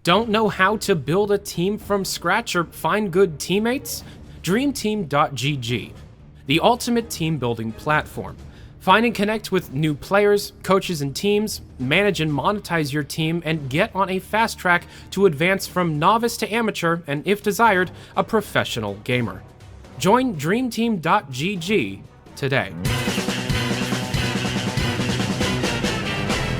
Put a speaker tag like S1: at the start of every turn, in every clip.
S1: Don't know how to build a team from scratch or find good teammates? Dreamteam.gg, the ultimate team building platform. Find and connect with new players, coaches, and teams, manage and monetize your team, and get on a fast track to advance from novice to amateur and, if desired, a professional gamer. Join dreamteam.gg today.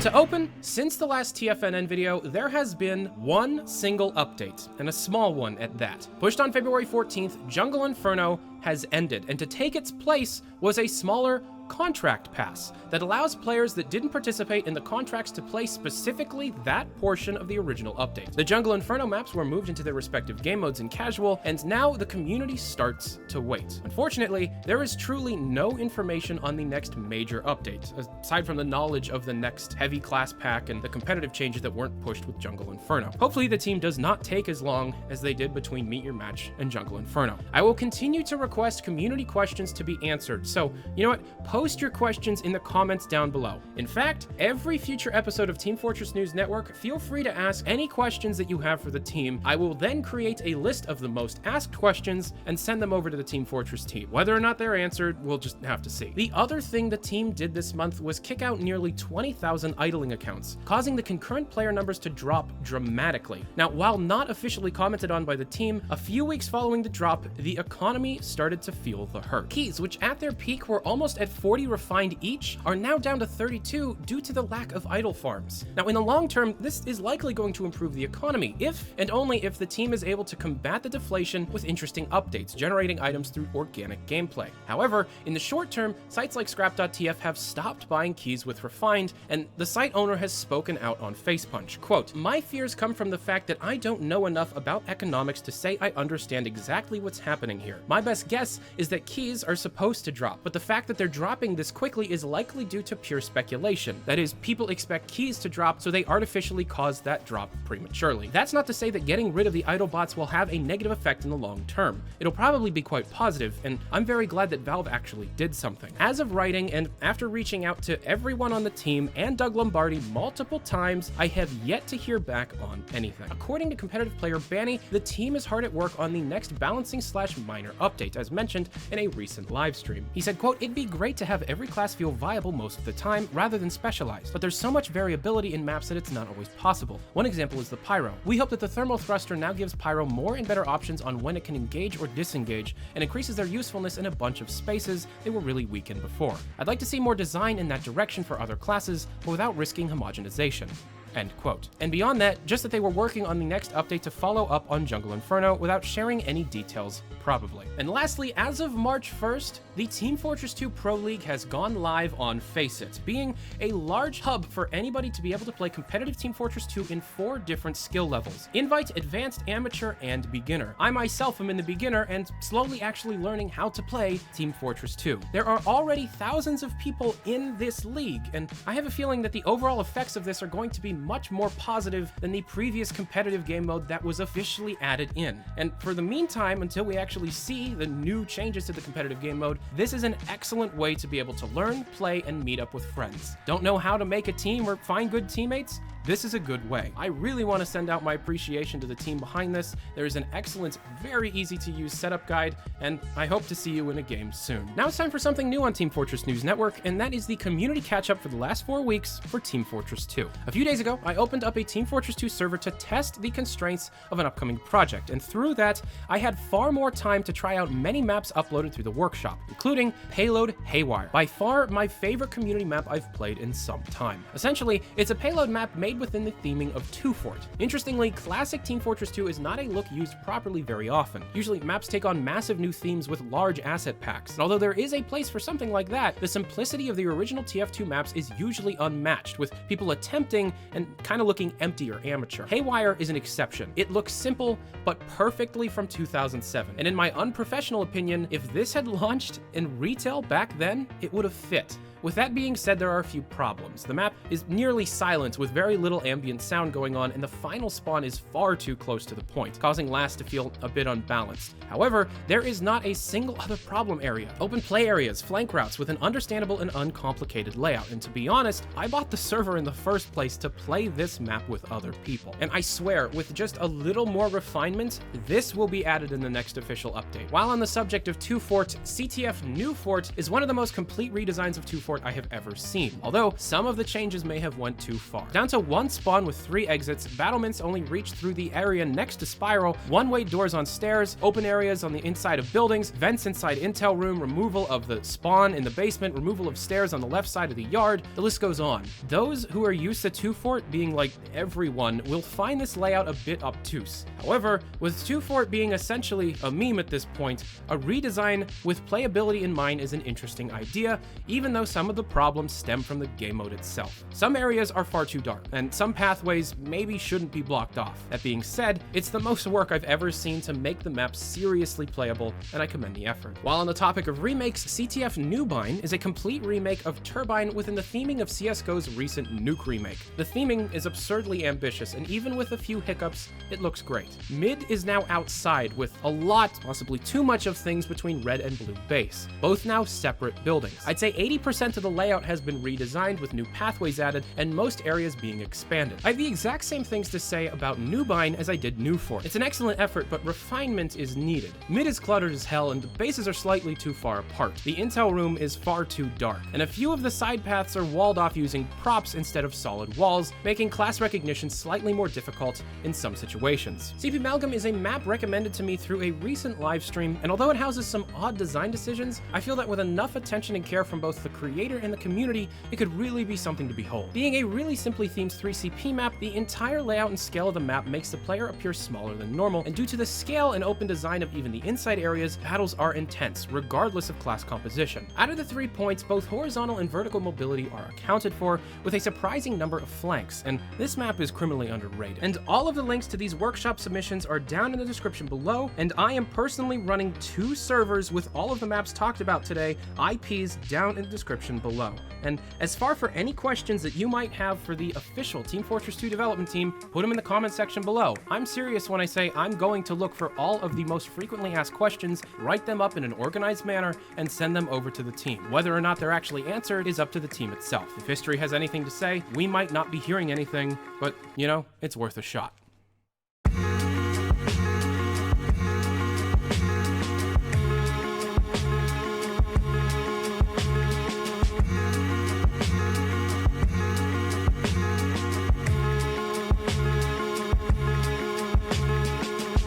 S1: To open, since the last TFNN video, there has been one single update, and a small one at that. Pushed on February 14th, Jungle Inferno has ended, and to take its place was a smaller contract pass that allows players that didn't participate in the contracts to play specifically that portion of the original update. The Jungle Inferno maps were moved into their respective game modes in casual, and now the community starts to wait. Unfortunately, there is truly no information on the next major update, aside from the knowledge of the next heavy class pack and the competitive changes that weren't pushed with Jungle Inferno. Hopefully the team does not take as long as they did between Meet Your Match and Jungle Inferno. I will continue to request community questions to be answered, so you know what? Post your questions in the comments down below. In fact, every future episode of Team Fortress News Network, feel free to ask any questions that you have for the team. I will then create a list of the most asked questions and send them over to the Team Fortress team. Whether or not they're answered, we'll just have to see. The other thing the team did this month was kick out nearly 20,000 idling accounts, causing the concurrent player numbers to drop dramatically. Now, while not officially commented on by the team, a few weeks following the drop, the economy started to feel the hurt. Keys, which at their peak were almost at 40 refined each, are now down to 32 due to the lack of idle farms. Now, in the long term, this is likely going to improve the economy if and only if the team is able to combat the deflation with interesting updates, generating items through organic gameplay. However, in the short term, sites like scrap.tf have stopped buying keys with refined, and the site owner has spoken out on Facepunch. Quote, "My fears come from the fact that I don't know enough about economics to say I understand exactly what's happening here. My best guess is that keys are supposed to drop, but the fact that they're dropping this quickly is likely due to pure speculation. That is, people expect keys to drop, so they artificially cause that drop prematurely. That's not to say that getting rid of the idle bots will have a negative effect in the long term. It'll probably be quite positive, and I'm very glad that Valve actually did something. As of writing, and after reaching out to everyone on the team and Doug Lombardi multiple times, I have yet to hear back on anything." According to competitive player Banny, the team is hard at work on the next balancing/minor update, as mentioned in a recent live stream. He said, quote, "It'd be great to have every class feel viable most of the time rather than specialized, but there's so much variability in maps that it's not always possible. One example is the Pyro. We hope that the Thermal Thruster now gives Pyro more and better options on when it can engage or disengage, and increases their usefulness in a bunch of spaces they were really weak in before. I'd like to see more design in that direction for other classes, but without risking homogenization." End quote. And beyond that, just that they were working on the next update to follow up on Jungle Inferno without sharing any details, probably. And lastly, as of March 1st, the Team Fortress 2 Pro League has gone live on Faceit, being a large hub for anybody to be able to play competitive Team Fortress 2 in 4 different skill levels: Invite, Advanced, Amateur, and Beginner. I myself am in the Beginner and slowly actually learning how to play Team Fortress 2. There are already thousands of people in this league, and I have a feeling that the overall effects of this are going to be much more positive than the previous competitive game mode that was officially added in. And for the meantime, until we actually see the new changes to the competitive game mode, this is an excellent way to be able to learn, play, and meet up with friends. Don't know how to make a team or find good teammates? This is a good way. I really want to send out my appreciation to the team behind this. There is an excellent, very easy to use setup guide, and I hope to see you in a game soon. Now it's time for something new on Team Fortress News Network, and that is the community catch-up for the last 4 weeks for Team Fortress 2. A few days ago, I opened up a Team Fortress 2 server to test the constraints of an upcoming project, and through that, I had far more time to try out many maps uploaded through the workshop, including Payload Haywire, by far my favorite community map I've played in some time. Essentially, it's a payload map made within the theming of 2 Fort. Interestingly, classic Team Fortress 2 is not a look used properly very often. Usually, maps take on massive new themes with large asset packs, and although there is a place for something like that, the simplicity of the original TF2 maps is usually unmatched, with people attempting and kind of looking empty or amateur. Haywire is an exception. It looks simple, but perfectly from 2007, and in my unprofessional opinion, if this had launched in retail back then, it would have fit. With that being said, there are a few problems. The map is nearly silent with very little ambient sound going on, and the final spawn is far too close to the point, causing last to feel a bit unbalanced. However, there is not a single other problem area. Open play areas, flank routes with an understandable and uncomplicated layout, and to be honest, I bought the server in the first place to play this map with other people. And I swear, with just a little more refinement, this will be added in the next official update. While on the subject of 2 Fort, CTF New Fort is one of the most complete redesigns of 2 Fort I have ever seen, although some of the changes may have went too far. Down to 1 spawn with 3 exits, battlements only reach through the area next to Spiral, one-way doors on stairs, open areas on the inside of buildings, vents inside intel room, removal of the spawn in the basement, removal of stairs on the left side of the yard, the list goes on. Those who are used to 2 Fort being like everyone will find this layout a bit obtuse. However, with 2 Fort being essentially a meme at this point, a redesign with playability in mind is an interesting idea, even though some of the problems stem from the game mode itself. Some areas are far too dark, and some pathways maybe shouldn't be blocked off. That being said, it's the most work I've ever seen to make the map seriously playable, and I commend the effort. While on the topic of remakes, CTF Newbine is a complete remake of Turbine within the theming of CSGO's recent Nuke remake. The theming is absurdly ambitious, and even with a few hiccups, it looks great. Mid is now outside with a lot, possibly too much of things between red and blue base, both now separate buildings. I'd say 80% of the layout has been redesigned with new pathways added and most areas being expanded. I have the exact same things to say about Newbine as I did New Fort. It's an excellent effort, but refinement is needed. Mid is cluttered as hell and the bases are slightly too far apart. The intel room is far too dark, and a few of the side paths are walled off using props instead of solid walls, making class recognition slightly more difficult in some situations. CP Amalgam is a map recommended to me through a recent live stream, and although it houses some odd design decisions, I feel that with enough attention and care from both the creator and the community, it could really be something to behold. Being a really simply themed 3CP map, the entire layout and scale of the map makes the player appear smaller than normal, and due to the scale and open design of even the inside areas, battles are intense, regardless of class composition. Out of the 3 points, both horizontal and vertical mobility are accounted for, with a surprising number of flanks, and this map is criminally underrated. And all of the links to these workshop submissions are down in the description below, and I am personally running 2 servers with all of the maps talked about today, IPs down in the description below. And as far for any questions that you might have for the official Team Fortress 2 development team, put them in the comment section below. I'm serious when I say I'm going to look for all of the most frequently asked questions, write them up in an organized manner, and send them over to the team. Whether or not they're actually answered is up to the team itself. If history has anything to say, we might not be hearing anything, but, you know, it's worth a shot.